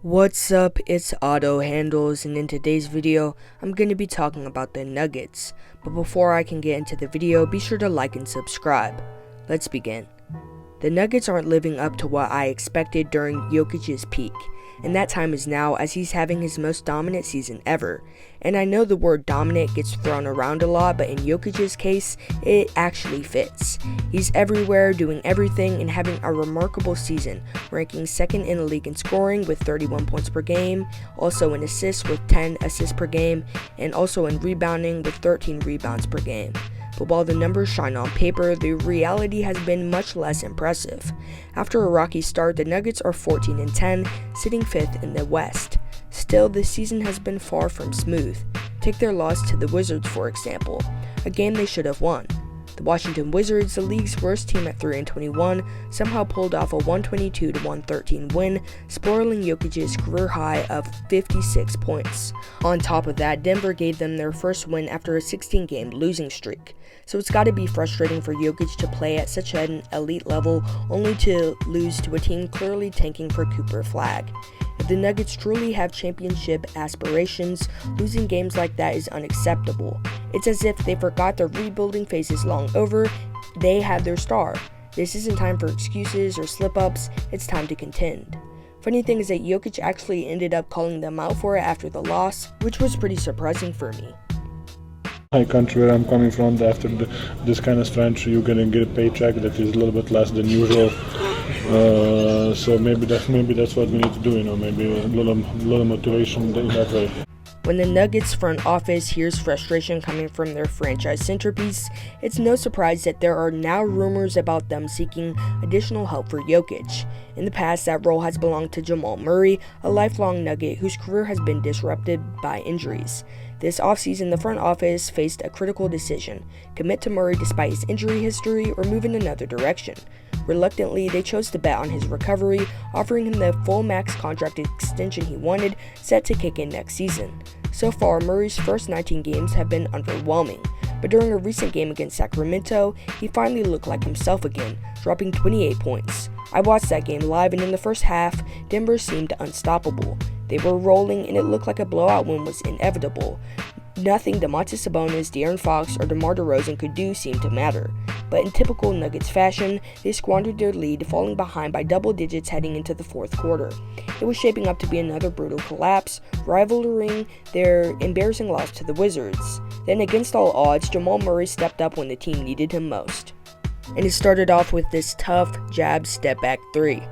What's up, it's Auto Handles, and in today's video, I'm going to be talking about the Nuggets. But before I can get into the video, be sure to like and subscribe. Let's begin. The Nuggets aren't living up to what I expected during Jokic's peak, and that time is now as he's having his most dominant season ever. And I know the word dominant gets thrown around a lot, but in Jokic's case, it actually fits. He's everywhere, doing everything, and having a remarkable season, ranking second in the league in scoring with 31 points per game, also in assists with 10 assists per game, and also in rebounding with 13 rebounds per game. But while the numbers shine on paper, the reality has been much less impressive. After a rocky start, the Nuggets are 14-10, sitting 5th in the West. Still, this season has been far from smooth. Take their loss to the Wizards, for example, a game they should have won. The Washington Wizards, the league's worst team at 3-21, somehow pulled off a 122-113 win, spoiling Jokic's career high of 56 points. On top of that, Denver gave them their first win after a 16-game losing streak. So it's gotta be frustrating for Jokic to play at such an elite level only to lose to a team clearly tanking for Cooper Flag. If the Nuggets truly have championship aspirations, losing games like that is unacceptable. It's as if they forgot their rebuilding phase is long over, they have their star. This isn't time for excuses or slip-ups, it's time to contend. Funny thing is that Jokic actually ended up calling them out for it after the loss, which was pretty surprising for me. My country where I'm coming from, after this kind of stretch, you're gonna get a paycheck that is a little bit less than usual. So maybe that's what we need to do. Maybe a little motivation in that way. When the Nuggets front office hears frustration coming from their franchise centerpiece, it's no surprise that there are now rumors about them seeking additional help for Jokic. In the past, that role has belonged to Jamal Murray, a lifelong Nugget whose career has been disrupted by injuries. This offseason, the front office faced a critical decision: commit to Murray despite his injury history or move in another direction. Reluctantly, they chose to bet on his recovery, offering him the full max contract extension he wanted, set to kick in next season. So far, Murray's first 19 games have been underwhelming, but during a recent game against Sacramento, he finally looked like himself again, dropping 28 points. I watched that game live, and in the first half, Denver seemed unstoppable. They were rolling, and it looked like a blowout win was inevitable. Nothing Domantas Sabonis, De'Aaron Fox, or DeMar DeRozan could do seemed to matter. But in typical Nuggets fashion, they squandered their lead, falling behind by double digits heading into the fourth quarter. It was shaping up to be another brutal collapse, rivaling their embarrassing loss to the Wizards. Then, against all odds, Jamal Murray stepped up when the team needed him most. And it started off with this tough jab step back three.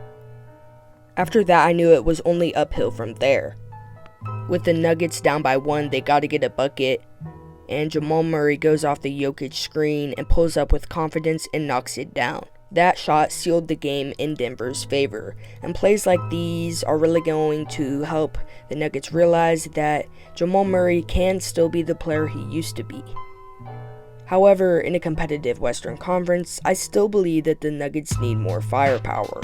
After that, I knew it was only uphill from there. With the Nuggets down by 1, they gotta get a bucket, and Jamal Murray goes off the Jokic screen and pulls up with confidence and knocks it down. That shot sealed the game in Denver's favor, and plays like these are really going to help the Nuggets realize that Jamal Murray can still be the player he used to be. However, in a competitive Western Conference, I still believe that the Nuggets need more firepower.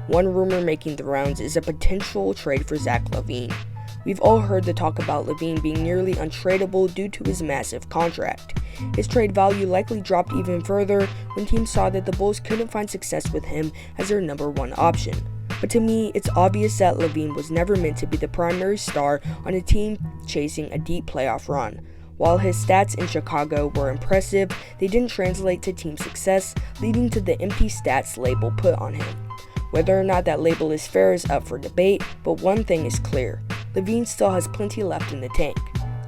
One rumor making the rounds is a potential trade for Zach LaVine. We've all heard the talk about LaVine being nearly untradeable due to his massive contract. His trade value likely dropped even further when teams saw that the Bulls couldn't find success with him as their number one option. But to me, it's obvious that LaVine was never meant to be the primary star on a team chasing a deep playoff run. While his stats in Chicago were impressive, they didn't translate to team success, leading to the empty stats label put on him. Whether or not that label is fair is up for debate, but one thing is clear: LaVine still has plenty left in the tank.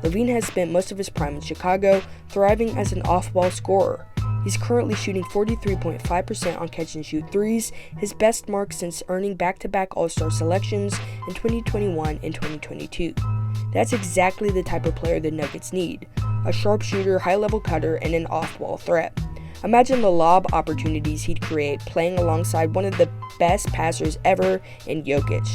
LaVine has spent most of his prime in Chicago, thriving as an off-ball scorer. He's currently shooting 43.5% on catch-and-shoot threes, his best mark since earning back-to-back All-Star selections in 2021 and 2022. That's exactly the type of player the Nuggets need: a sharpshooter, high-level cutter, and an off-ball threat. Imagine the lob opportunities he'd create playing alongside one of the best passers ever in Jokic.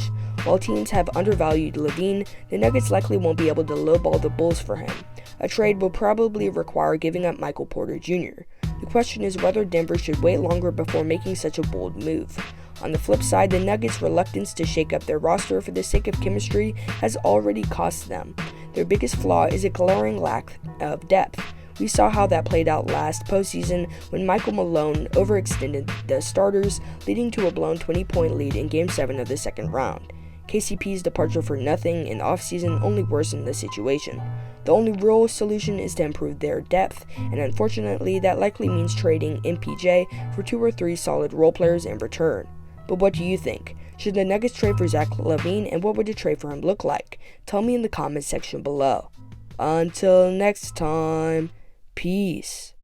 While teams have undervalued LaVine, the Nuggets likely won't be able to lowball the Bulls for him. A trade will probably require giving up Michael Porter Jr. The question is whether Denver should wait longer before making such a bold move. On the flip side, the Nuggets' reluctance to shake up their roster for the sake of chemistry has already cost them. Their biggest flaw is a glaring lack of depth. We saw how that played out last postseason when Michael Malone overextended the starters, leading to a blown 20-point lead in Game 7 of the second round. KCP's departure for nothing in the offseason only worsened the situation. The only real solution is to improve their depth, and unfortunately that likely means trading MPJ for 2 or 3 solid role players in return. But what do you think? Should the Nuggets trade for Zach LaVine, and what would a trade for him look like? Tell me in the comments section below. Until next time, peace.